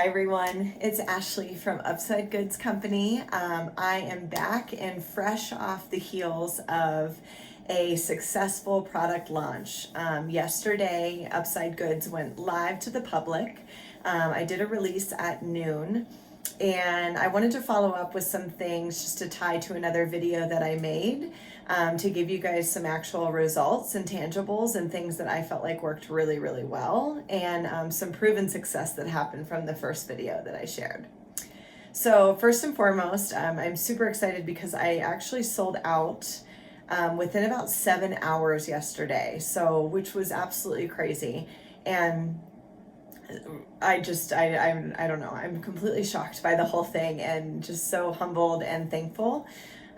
Hi everyone, it's Ashley from Upside Goods Company. I am back and fresh off the heels of a successful product launch. Yesterday, Upside Goods went live to the public. I did a release at noon, and I wanted to follow up with some things just to tie to another video that I made to give you guys some actual results and tangibles and things that I felt like worked really, really well, and some proven success that happened from the first video that I shared. So first and foremost, I'm super excited because I actually sold out within about 7 hours yesterday, which was absolutely crazy. And I don't know. I'm completely shocked by the whole thing and just so humbled and thankful.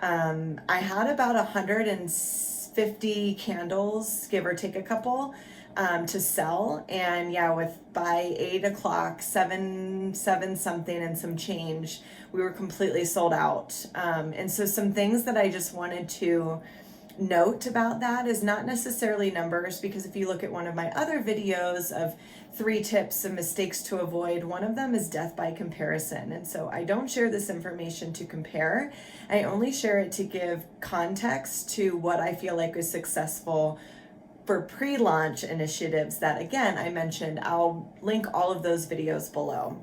I had about 150 candles, give or take a couple, to sell. And yeah, by 8 o'clock, seven something and some change, we were completely sold out. And so some things that I just wanted to note about that is not necessarily numbers, because if you look at one of my other videos of 3 tips of mistakes to avoid, one of them is death by comparison. And so I don't share this information to compare. I only share it to give context to what I feel like is successful for pre-launch initiatives that, again, I mentioned. I'll link all of those videos below.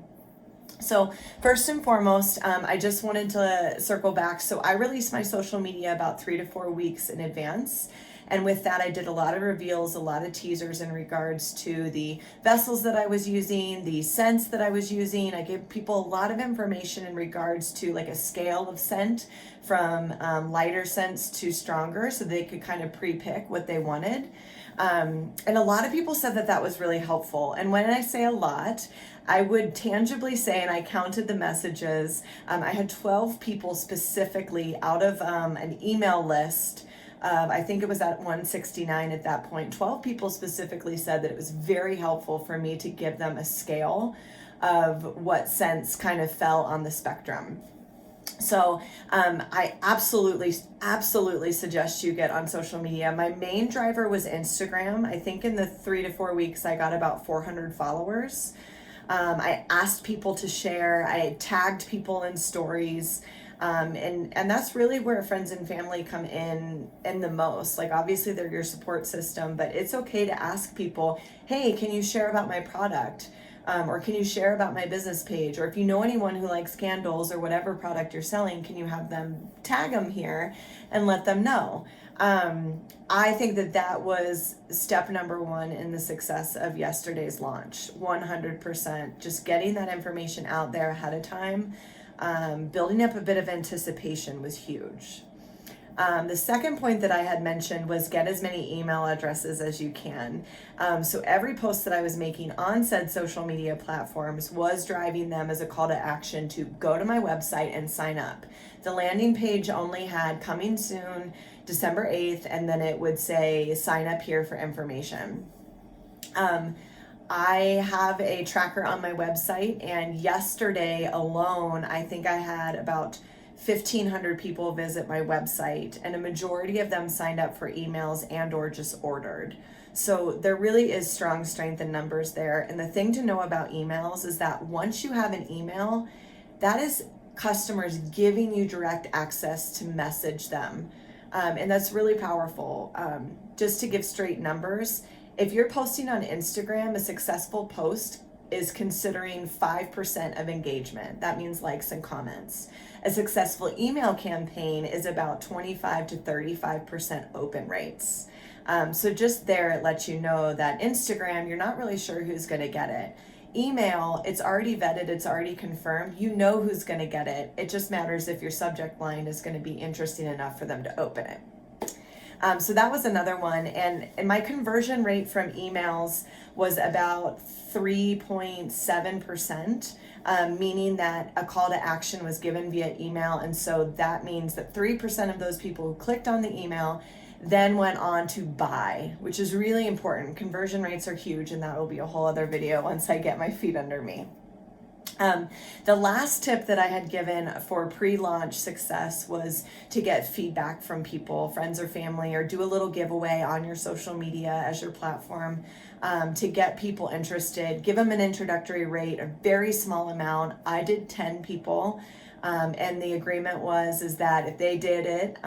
So first and foremost, I just wanted to circle back. So I released my social media about 3 to 4 weeks in advance. And with that, I did a lot of reveals, a lot of teasers in regards to the vessels that I was using, the scents that I was using. I gave people a lot of information in regards to like a scale of scent from lighter scents to stronger, so they could kind of pre-pick what they wanted. And a lot of people said that that was really helpful. And when I say a lot, I would tangibly say, and I counted the messages, I had 12 people specifically out of an email list. I think it was at 169 at that point. 12 people specifically said that it was very helpful for me to give them a scale of what scents kind of fell on the spectrum. So I absolutely suggest you get on social media. My main driver was Instagram. I think in the 3 to 4 weeks, I got about 400 followers. I asked people to share. I tagged people in stories. And that's really where friends and family come in the most. Like, obviously they're your support system, but it's okay to ask people, hey, can you share about my product? Or can you share about my business page? Or if you know anyone who likes candles or whatever product you're selling, can you have them tag them here and let them know? I think that was step number 1 in the success of yesterday's launch. 100%. Just getting that information out there ahead of time, building up a bit of anticipation was huge. The second point that I had mentioned was get as many email addresses as you can. So every post that I was making on said social media platforms was driving them as a call to action to go to my website and sign up. The landing page only had coming soon, December 8th, and then it would say sign up here for information. I have a tracker on my website, and yesterday alone, I think I had about 1,500 people visit my website, and a majority of them signed up for emails and or just ordered. So there really is strong strength in numbers there. And the thing to know about emails is that once you have an email, that is customers giving you direct access to message them. And that's really powerful. Just to give straight numbers, if you're posting on Instagram, a successful post is considering 5% of engagement. That means likes and comments. A successful email campaign is about 25 to 35% open rates. So just there, it lets you know that Instagram, you're not really sure who's going to get it. Email, it's already vetted, it's already confirmed. You know who's going to get it. It just matters if your subject line is going to be interesting enough for them to open it. So that was another one. And my conversion rate from emails was about 3.7%, meaning that a call to action was given via email. And so that means that 3% of those people who clicked on the email then went on to buy, which is really important. Conversion rates are huge, and that will be a whole other video once I get my feet under me. The last tip that I had given for pre-launch success was to get feedback from people, friends or family, or do a little giveaway on your social media as your platform. to get people interested, give them an introductory rate, a very small amount. I did 10 people. And the agreement is that if they did it,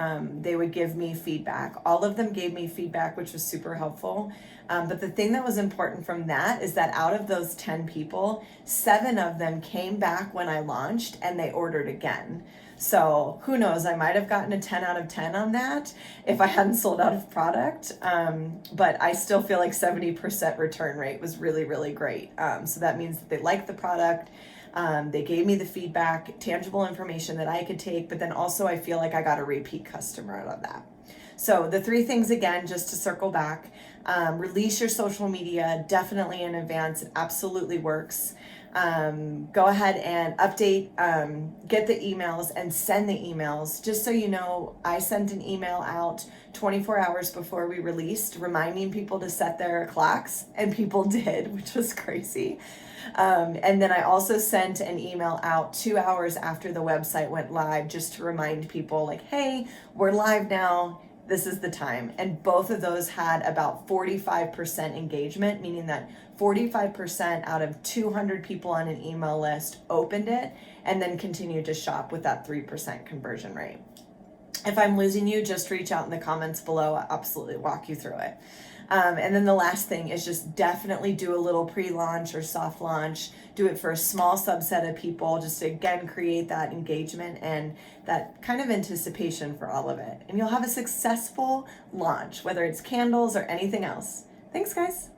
they would give me feedback. All of them gave me feedback, which was super helpful. But the thing that was important from that is that out of those 10 people, 7 of them came back when I launched and they ordered again. So who knows, I might have gotten a 10 out of 10 on that if I hadn't sold out of product. But I still feel like 70% return rate was really, really great. So that means that they liked the product. They gave me the feedback, tangible information that I could take, but then also I feel like I got a repeat customer out of that. So the 3 things again, just to circle back, release your social media definitely in advance. It absolutely works. Go ahead and update, get the emails and send the emails. Just so you know, I sent an email out 24 hours before we released, reminding people to set their clocks, and people did, which was crazy. And then I also sent an email out 2 hours after the website went live, just to remind people like, hey, we're live now. This is the time. And both of those had about 45% engagement, meaning that 45% out of 200 people on an email list opened it and then continued to shop with that 3% conversion rate. If I'm losing you, just reach out in the comments below. I'll absolutely walk you through it. And then the last thing is just definitely do a little pre-launch or soft launch. Do it for a small subset of people, just to again create that engagement and that kind of anticipation for all of it. And you'll have a successful launch, whether it's candles or anything else. Thanks, guys.